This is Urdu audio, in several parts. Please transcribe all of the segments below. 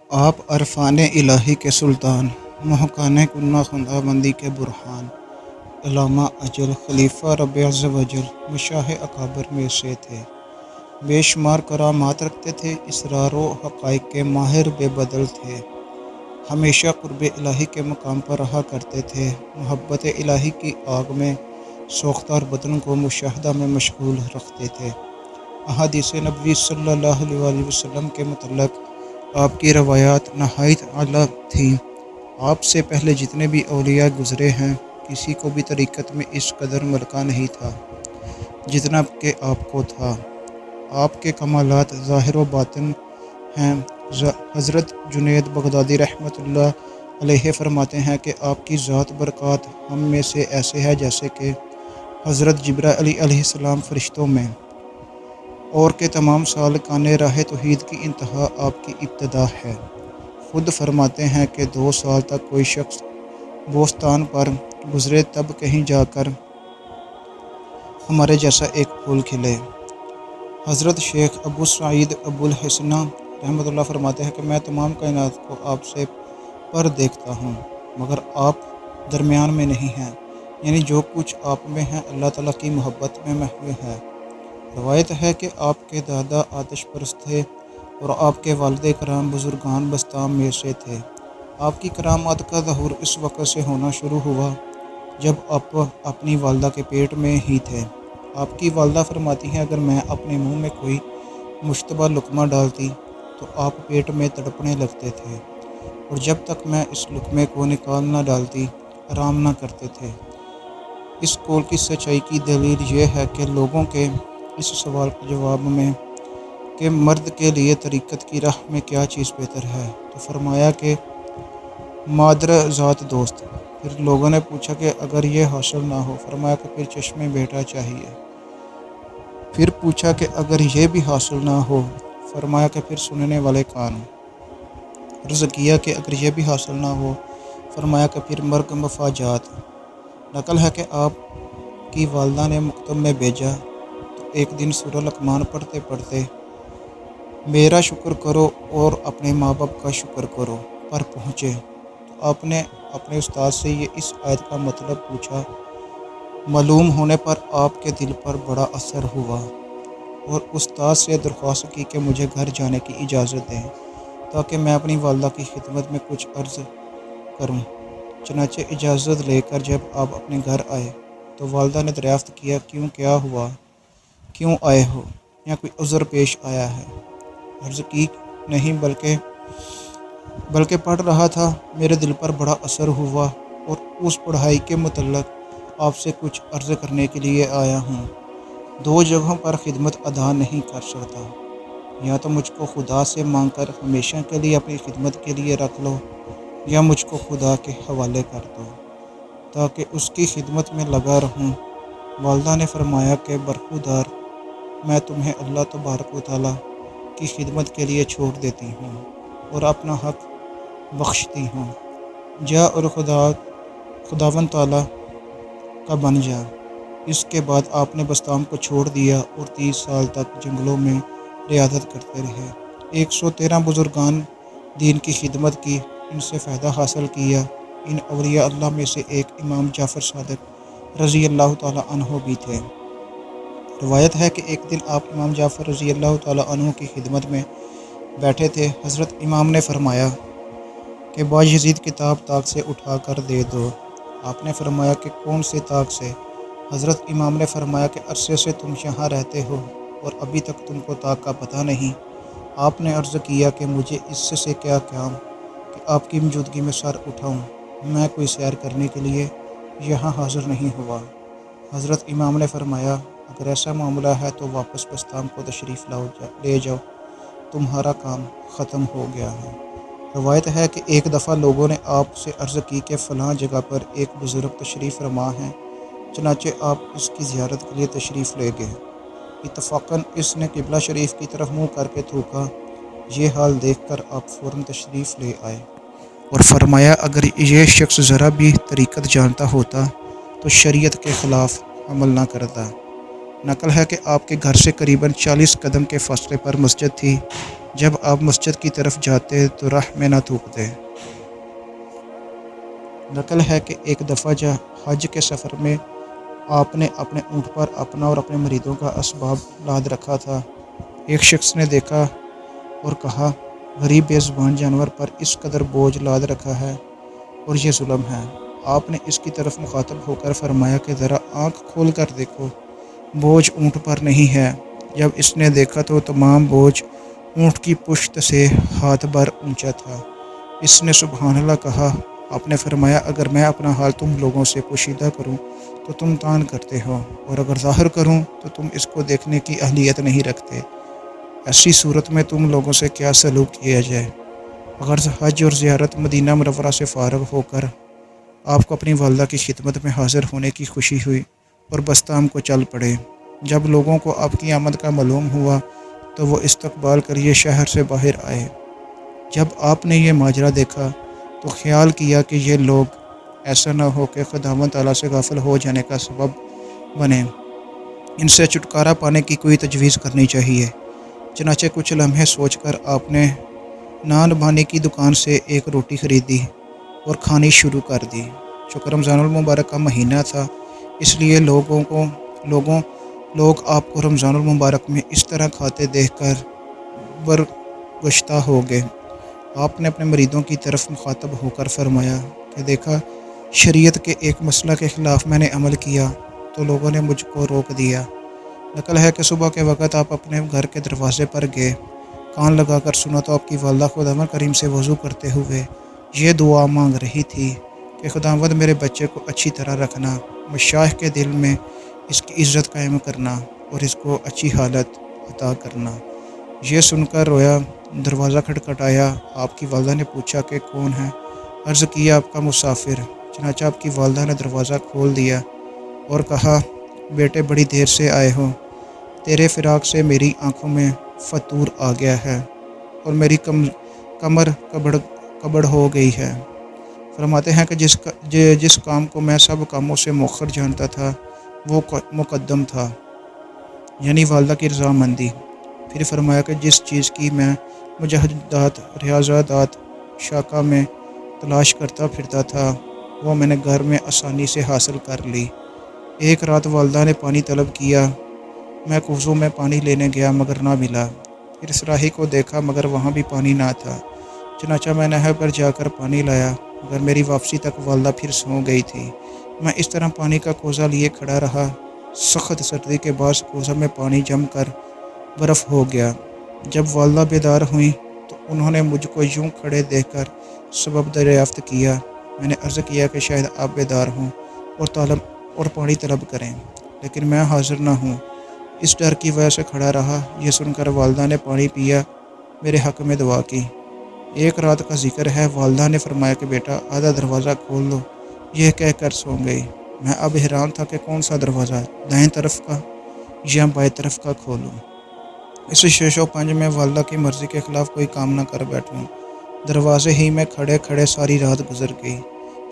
آپ عرفان الہی کے سلطان، محقان کنہ خدا بندی کے برہان، علامہ اجل خلیفہ رب عز و جل مشاہ اکابر میں سے تھے۔ بے شمار کرامات رکھتے تھے، اسرار و حقائق کے ماہر بے بدل تھے۔ ہمیشہ قرب الہی کے مقام پر رہا کرتے تھے۔ محبت الہی کی آگ میں سوختار بدن کو مشاہدہ میں مشغول رکھتے تھے۔ احادیث نبوی صلی اللہ علیہ وسلم کے متعلق آپ کی روایات نہایت اعلیٰ تھیں۔ آپ سے پہلے جتنے بھی اولیاء گزرے ہیں، کسی کو بھی طریقت میں اس قدر ملکہ نہیں تھا جتنا کہ آپ کو تھا۔ آپ کے کمالات ظاہر و باطن ہیں۔ حضرت جنید بغدادی رحمۃ اللہ علیہ فرماتے ہیں کہ آپ کی ذات برکات ہم میں سے ایسے ہے جیسے کہ حضرت جبرائیل علیہ السلام فرشتوں میں، اور کہ تمام سالکان راہ توحید کی انتہا آپ کی ابتدا ہے۔ خود فرماتے ہیں کہ 2 سال تک کوئی شخص بوستان پر گزرے تب کہیں جا کر ہمارے جیسا ایک پھول کھلے۔ حضرت شیخ ابو سعید ابو الحسنہ رحمۃ اللہ فرماتے ہیں کہ میں تمام کائنات کو آپ سے پر دیکھتا ہوں، مگر آپ درمیان میں نہیں ہیں، یعنی جو کچھ آپ میں ہے اللہ تعالیٰ کی محبت میں محو ہے۔ روایت ہے کہ آپ کے دادا آتش پرست تھے اور آپ کے والد کرام بزرگان بستام میں سے تھے۔ آپ کی کرامات کا ظہور اس وقت سے ہونا شروع ہوا جب آپ اپنی والدہ کے پیٹ میں ہی تھے۔ آپ کی والدہ فرماتی ہیں اگر میں اپنے منہ میں کوئی مشتبہ لقمہ ڈالتی تو آپ پیٹ میں تڑپنے لگتے تھے، اور جب تک میں اس لقمے کو نکال نہ ڈالتی آرام نہ کرتے تھے۔ اس قول کی سچائی کی دلیل یہ ہے کہ لوگوں کے اس سوال کے جواب میں کہ مرد کے لیے طریقت کی راہ میں کیا چیز بہتر ہے، تو فرمایا کہ مادر ذات دوست۔ پھر لوگوں نے پوچھا کہ اگر یہ حاصل نہ ہو، فرمایا کہ پھر چشم بیٹا چاہیے۔ پھر پوچھا کہ اگر یہ بھی حاصل نہ ہو، فرمایا کہ پھر سننے والے کان۔ عرض کیا کہ اگر یہ بھی حاصل نہ ہو، فرمایا کہ پھر مرگ مفاجات۔ نقل ہے کہ آپ کی والدہ نے مکتب میں بھیجا تو ایک دن سورہ لقمان پڑھتے پڑھتے میرا شکر کرو اور اپنے ماں باپ کا شکر کرو پر پہنچے، تو آپ نے اپنے استاد سے یہ اس آیت کا مطلب پوچھا۔ معلوم ہونے پر آپ کے دل پر بڑا اثر ہوا اور استاد سے درخواست کی کہ مجھے گھر جانے کی اجازت دیں تاکہ میں اپنی والدہ کی خدمت میں کچھ عرض کروں۔ چنانچہ اجازت لے کر جب آپ اپنے گھر آئے تو والدہ نے دریافت کیا کیا ہوا، کیوں آئے ہو، یا کوئی عذر پیش آیا ہے؟ عرض کی نہیں، بلکہ پڑھ رہا تھا، میرے دل پر بڑا اثر ہوا اور اس پڑھائی کے متعلق آپ سے کچھ عرض کرنے کے لیے آیا ہوں۔ 2 جگہوں پر خدمت ادا نہیں کر سکتا، یا تو مجھ کو خدا سے مانگ کر ہمیشہ کے لیے اپنی خدمت کے لیے رکھ لو، یا مجھ کو خدا کے حوالے کر دو تاکہ اس کی خدمت میں لگا رہوں۔ والدہ نے فرمایا کہ برخودار، میں تمہیں اللہ تبارک و تعالیٰ کی خدمت کے لیے چھوڑ دیتی ہوں اور اپنا حق بخشتی ہوں، جا اور خداوند تعالیٰ کا بن جا۔ اس کے بعد آپ نے بستام کو چھوڑ دیا اور 30 سال تک جنگلوں میں ریاضت کرتے رہے۔ 113 بزرگان دین کی خدمت کی، ان سے فائدہ حاصل کیا۔ ان اولیاء اللہ میں سے ایک امام جعفر صادق رضی اللہ تعالیٰ عنہ بھی تھے۔ روایت ہے کہ ایک دن آپ امام جعفر رضی اللہ تعالیٰ عنہ کی خدمت میں بیٹھے تھے۔ حضرت امام نے فرمایا کہ باجزید کتاب طاق سے اٹھا کر دے دو۔ آپ نے فرمایا کہ کون سے طاق سے؟ حضرت امام نے فرمایا کہ عرصے سے تم یہاں رہتے ہو اور ابھی تک تم کو طاق کا پتہ نہیں۔ آپ نے عرض کیا کہ مجھے اس سے کیا کام کہ آپ کی موجودگی میں سر اٹھاؤں، میں کوئی سیر کرنے کے لیے یہاں حاضر نہیں ہوا۔ حضرت امام نے فرمایا اگر ایسا معاملہ ہے تو واپس بستام کو تشریف لے جاؤ، تمہارا کام ختم ہو گیا ہے۔ روایت ہے کہ ایک دفعہ لوگوں نے آپ سے عرض کی کہ فلاں جگہ پر ایک بزرگ تشریف فرما ہیں، چنانچہ آپ اس کی زیارت کے لیے تشریف لے گئے۔ اتفاقاً اس نے قبلہ شریف کی طرف منہ کر کے تھوکا۔ یہ حال دیکھ کر آپ فوراً تشریف لے آئے اور فرمایا اگر یہ شخص ذرا بھی طریقت جانتا ہوتا تو شریعت کے خلاف عمل نہ کرتا۔ نقل ہے کہ آپ کے گھر سے قریباً 40 قدم کے فاصلے پر مسجد تھی۔ جب آپ مسجد کی طرف جاتے تو راہ میں نہ تھوکتے۔ نقل ہے کہ ایک دفعہ حج کے سفر میں آپ نے اپنے اونٹ پر اپنا اور اپنے مریدوں کا اسباب لاد رکھا تھا۔ ایک شخص نے دیکھا اور کہا، غریب بے زبان جانور پر اس قدر بوجھ لاد رکھا ہے اور یہ ظلم ہے۔ آپ نے اس کی طرف مخاطب ہو کر فرمایا کہ ذرا آنکھ کھول کر دیکھو، بوجھ اونٹ پر نہیں ہے۔ جب اس نے دیکھا تو تمام بوجھ اونٹ کی پشت سے ہاتھ بھر اونچا تھا۔ اس نے سبحان اللہ کہا۔ آپ نے فرمایا، اگر میں اپنا حال تم لوگوں سے پوشیدہ کروں تو تم طعن کرتے ہو، اور اگر ظاہر کروں تو تم اس کو دیکھنے کی اہلیت نہیں رکھتے۔ ایسی صورت میں تم لوگوں سے کیا سلوک کیا جائے؟ اگر حج اور زیارت مدینہ منورہ سے فارغ ہو کر آپ کو اپنی والدہ کی خدمت میں حاضر ہونے کی خوشی ہوئی اور بستام کو چل پڑے۔ جب لوگوں کو آپ کی آمد کا معلوم ہوا تو وہ استقبال کریے شہر سے باہر آئے۔ جب آپ نے یہ ماجرا دیکھا تو خیال کیا کہ یہ لوگ ایسا نہ ہو کہ خداوند تعالیٰ سے غافل ہو جانے کا سبب بنے، ان سے چھٹکارا پانے کی کوئی تجویز کرنی چاہیے۔ چنانچہ کچھ لمحے سوچ کر آپ نے نان بھانی کی دکان سے ایک روٹی خریدی اور کھانی شروع کر دی۔ چونکہ رمضان المبارک کا مہینہ تھا، اس لیے لوگ آپ کو رمضان المبارک میں اس طرح کھاتے دیکھ کر برگشتہ ہو گئے۔ آپ نے اپنے مریدوں کی طرف مخاطب ہو کر فرمایا کہ دیکھا، شریعت کے ایک مسئلہ کے خلاف میں نے عمل کیا تو لوگوں نے مجھ کو روک دیا۔ نقل ہے کہ صبح کے وقت آپ اپنے گھر کے دروازے پر گئے، کان لگا کر سنا تو آپ کی والدہ خداوند کریم سے وضو کرتے ہوئے یہ دعا مانگ رہی تھی کہ خداوند میرے بچے کو اچھی طرح رکھنا، مشائخ کے دل میں اس کی عزت قائم کرنا اور اس کو اچھی حالت عطا کرنا۔ یہ سن کر رویا، دروازہ کھٹکھٹایا۔ آپ کی والدہ نے پوچھا کہ کون ہے؟ عرض کیا، آپ کا مسافر۔ چنانچہ آپ کی والدہ نے دروازہ کھول دیا اور کہا، بیٹے بڑی دیر سے آئے ہو، تیرے فراق سے میری آنکھوں میں فطور آ گیا ہے اور میری کمر کبڑ ہو گئی ہے۔ فرماتے ہیں کہ جس کام کو میں سب کاموں سے مؤخر جانتا تھا وہ مقدم تھا، یعنی والدہ کی رضامندی۔ پھر فرمایا کہ جس چیز کی میں مجاہدات ریاضیات شاخہ میں تلاش کرتا پھرتا تھا وہ میں نے گھر میں آسانی سے حاصل کر لی۔ ایک رات والدہ نے پانی طلب کیا، میں کوزوں میں پانی لینے گیا مگر نہ ملا۔ پھر صراحی کو دیکھا مگر وہاں بھی پانی نہ تھا۔ چنانچہ میں نہر پر جا کر پانی لایا مگر میری واپسی تک والدہ پھر سو گئی تھی۔ میں اس طرح پانی کا کوزہ لیے کھڑا رہا۔ سخت سردی کے باعث کوزہ میں پانی جم کر برف ہو گیا۔ جب والدہ بیدار ہوئیں تو انہوں نے مجھ کو یوں کھڑے دیکھ کر سبب دریافت کیا۔ میں نے عرض کیا کہ شاید آپ بیدار ہوں اور پانی طلب کریں، لیکن میں حاضر نہ ہوں، اس ڈر کی وجہ سے کھڑا رہا۔ یہ سن کر والدہ نے پانی پیا، میرے حق میں دعا کی۔ ایک رات کا ذکر ہے، والدہ نے فرمایا کہ بیٹا آدھا دروازہ کھول دو، یہ کہہ کر سو گئی۔ میں اب حیران تھا کہ کون سا دروازہ، دائیں طرف کا یا بائیں طرف کا کھولوں۔ اس شش و پنج میں والدہ کی مرضی کے خلاف کوئی کام نہ کر بیٹھوں۔ دروازے ہی میں کھڑے کھڑے ساری رات گزر گئی۔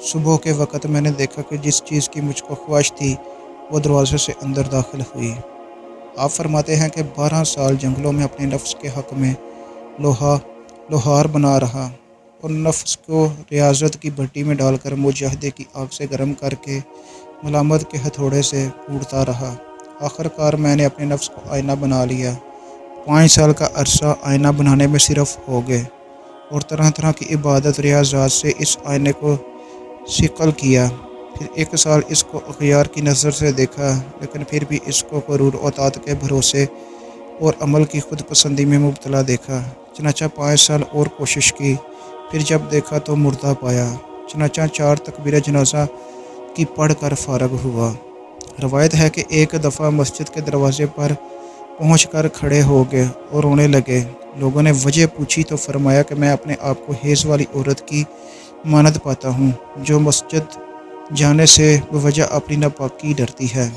صبح کے وقت میں نے دیکھا کہ جس چیز کی مجھ کو خواہش تھی وہ دروازے سے اندر داخل ہوئی۔ آپ فرماتے ہیں کہ 12 سال جنگلوں میں اپنے نفس کے حق میں لوہار بنا رہا اور نفس کو ریاضت کی بھٹی میں ڈال کر مجاہدے کی آگ سے گرم کر کے ملامت کے ہتھوڑے سے کوڑتا رہا۔ آخر کار میں نے اپنے نفس کو آئینہ بنا لیا۔ 5 سال کا عرصہ آئینہ بنانے میں صرف ہو گئے اور طرح طرح کی عبادت ریاضات سے اس آئینے کو صقل کیا۔ پھر 1 سال اس کو اغیار کی نظر سے دیکھا، لیکن پھر بھی اس کو غرور و اطاعت کے بھروسے اور عمل کی خود پسندی میں مبتلا دیکھا۔ چنانچہ 5 سال اور کوشش کی، پھر جب دیکھا تو مردہ پایا۔ چنانچہ 4 تکبیر جنازہ کی پڑھ کر فارغ ہوا۔ روایت ہے کہ ایک دفعہ مسجد کے دروازے پر پہنچ کر کھڑے ہو گئے اور رونے لگے۔ لوگوں نے وجہ پوچھی تو فرمایا کہ میں اپنے آپ کو حیض والی عورت کی مانند پاتا ہوں جو مسجد جانے سے بوجہ اپنی ناپاکی ڈرتی ہے۔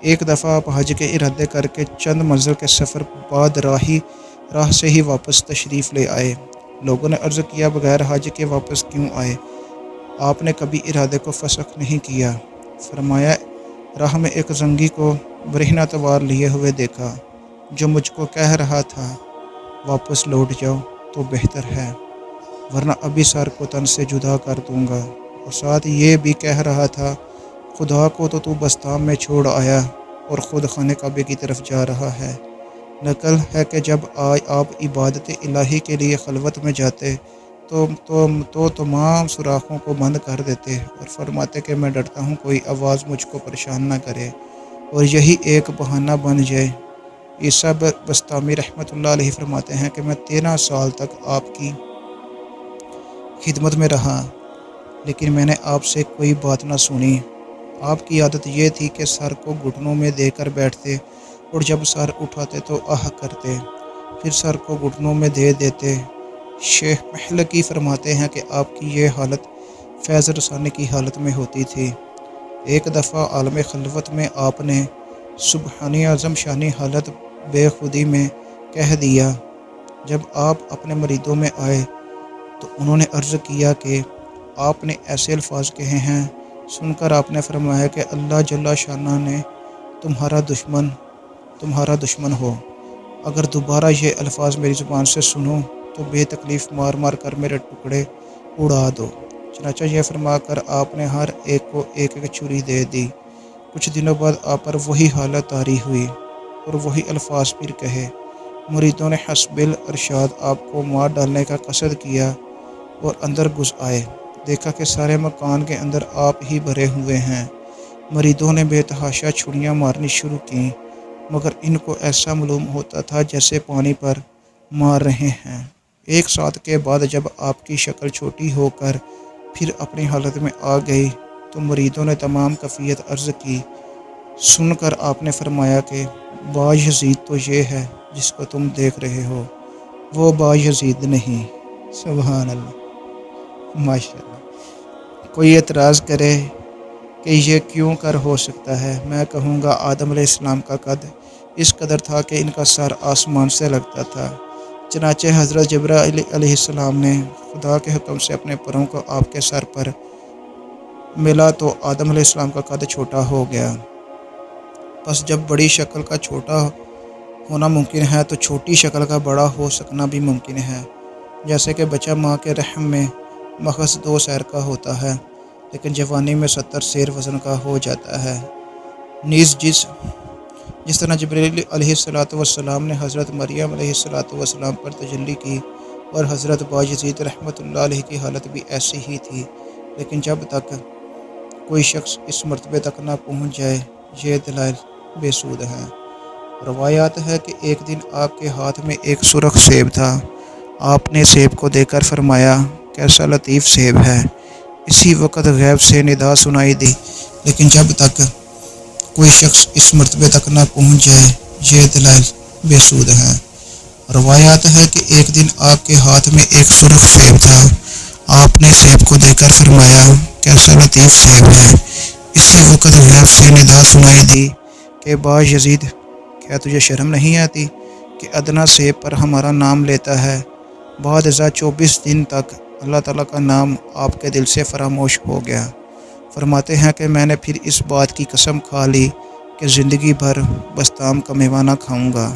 ایک دفعہ آپ حج کے ارادے کر کے چند منزل کے سفر بعد راہ سے ہی واپس تشریف لے آئے۔ لوگوں نے عرض کیا، بغیر حج کے واپس کیوں آئے؟ آپ نے کبھی ارادے کو فسخ نہیں کیا۔ فرمایا، راہ میں ایک زنگی کو برہنہ تلوار لیے ہوئے دیکھا جو مجھ کو کہہ رہا تھا واپس لوٹ جاؤ تو بہتر ہے، ورنہ ابھی سر کو تن سے جدا کر دوں گا، اور ساتھ یہ بھی کہہ رہا تھا خدا کو تو بستام میں چھوڑ آیا اور خود خانہ کعبے کی طرف جا رہا ہے۔ نقل ہے کہ جب آپ عبادت الہی کے لیے خلوت میں جاتے تو تمام سوراخوں کو بند کر دیتے اور فرماتے کہ میں ڈرتا ہوں کوئی آواز مجھ کو پریشان نہ کرے اور یہی ایک بہانہ بن جائے۔ عیسیٰ بسطامی رحمۃ اللہ علیہ فرماتے ہیں کہ میں 13 سال تک آپ کی خدمت میں رہا، لیکن میں نے آپ سے کوئی بات نہ سنی۔ آپ کی عادت یہ تھی کہ سر کو گھٹنوں میں دے کر بیٹھتے اور جب سر اٹھاتے تو آہ کرتے، پھر سر کو گھٹنوں میں دے دیتے۔ شیخ محلقی فرماتے ہیں کہ آپ کی یہ حالت فیض رسانی کی حالت میں ہوتی تھی۔ ایک دفعہ عالم خلوت میں آپ نے سبحانی اعظم شانی حالت بے خودی میں کہہ دیا۔ جب آپ اپنے مریدوں میں آئے تو انہوں نے عرض کیا کہ آپ نے ایسے الفاظ کہے ہیں۔ سن کر آپ نے فرمایا کہ اللہ جل شانہ نے تمہارا دشمن ہو، اگر دوبارہ یہ الفاظ میری زبان سے سنو تو بے تکلیف مار مار کر میرے ٹکڑے اڑا دو۔ چنانچہ یہ فرما کر آپ نے ہر ایک کو ایک ایک چھری دے دی۔ کچھ دنوں بعد آپ پر وہی حالت طاری ہوئی اور وہی الفاظ پھر کہے۔ مریدوں نے حسب الارشاد آپ کو مار ڈالنے کا قصد کیا اور اندر گھس آئے، دیکھا کہ سارے مکان کے اندر آپ ہی بھرے ہوئے ہیں۔ مریدوں نے بے تحاشا چھریاں مارنی شروع کیں، مگر ان کو ایسا معلوم ہوتا تھا جیسے پانی پر مار رہے ہیں۔ ایک ساتھ کے بعد جب آپ کی شکل چھوٹی ہو کر پھر اپنی حالت میں آ گئی تو مریدوں نے تمام کیفیت عرض کی۔ سن کر آپ نے فرمایا کہ بایزید تو یہ ہے جس کو تم دیکھ رہے ہو، وہ بایزید نہیں۔ سبحان اللہ، ماشاء اللہ۔ کوئی اعتراض کرے کہ یہ کیوں کر ہو سکتا ہے، میں کہوں گا آدم علیہ السلام کا قد اس قدر تھا کہ ان کا سر آسمان سے لگتا تھا، چنانچہ حضرت جبرائیل علیہ السلام نے خدا کے حکم سے اپنے پروں کو آپ کے سر پر ملا تو آدم علیہ السلام کا قد چھوٹا ہو گیا۔ بس جب بڑی شکل کا چھوٹا ہونا ممکن ہے تو چھوٹی شکل کا بڑا ہو سکنا بھی ممکن ہے، جیسے کہ بچہ ماں کے رحم میں محض 2 سیر کا ہوتا ہے لیکن جوانی میں 70 سیر وزن کا ہو جاتا ہے۔ نیز جس طرح جبرائیل علیہ السلام نے حضرت مریم علیہ السلام پر تجلی کی اور حضرت بایزید رحمۃ اللہ علیہ کی حالت بھی ایسی ہی تھی، لیکن جب تک کوئی شخص اس مرتبے تک نہ پہنچ جائے یہ دلائل بے سود ہیں۔ روایات ہے کہ ایک دن آپ کے ہاتھ میں ایک سرخ سیب تھا، آپ نے سیب کو دیکھ کر فرمایا کیسا لطیف سیب ہے۔ اسی وقت غیب سے ندا سنائی دی، لیکن جب تک کوئی شخص اس مرتبے تک نہ پہنچ جائے یہ دلائل بے سود ہیں۔ روایات ہے کہ ایک دن آپ کے ہاتھ میں ایک سرخ سیب تھا، آپ نے سیب کو دیکھ کر فرمایا کیسا لطیف سیب ہے۔ اسی وقت غیب سے ندا سنائی دی کہ بایزید، کیا تجھے شرم نہیں آتی کہ ادنا سیب پر ہمارا نام لیتا ہے؟ بعد ازاں 24 دن تک اللہ تعالیٰ کا نام آپ کے دل سے فراموش ہو گیا۔ فرماتے ہیں کہ میں نے پھر اس بات کی قسم کھا لی کہ زندگی بھر بستام کا میوہ نہ کھاؤں گا۔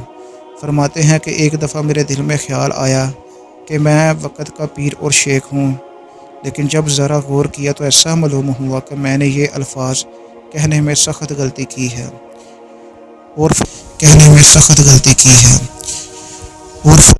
فرماتے ہیں کہ ایک دفعہ میرے دل میں خیال آیا کہ میں وقت کا پیر اور شیخ ہوں، لیکن جب ذرا غور کیا تو ایسا معلوم ہوا کہ میں نے یہ الفاظ کہنے میں سخت غلطی کی ہے اور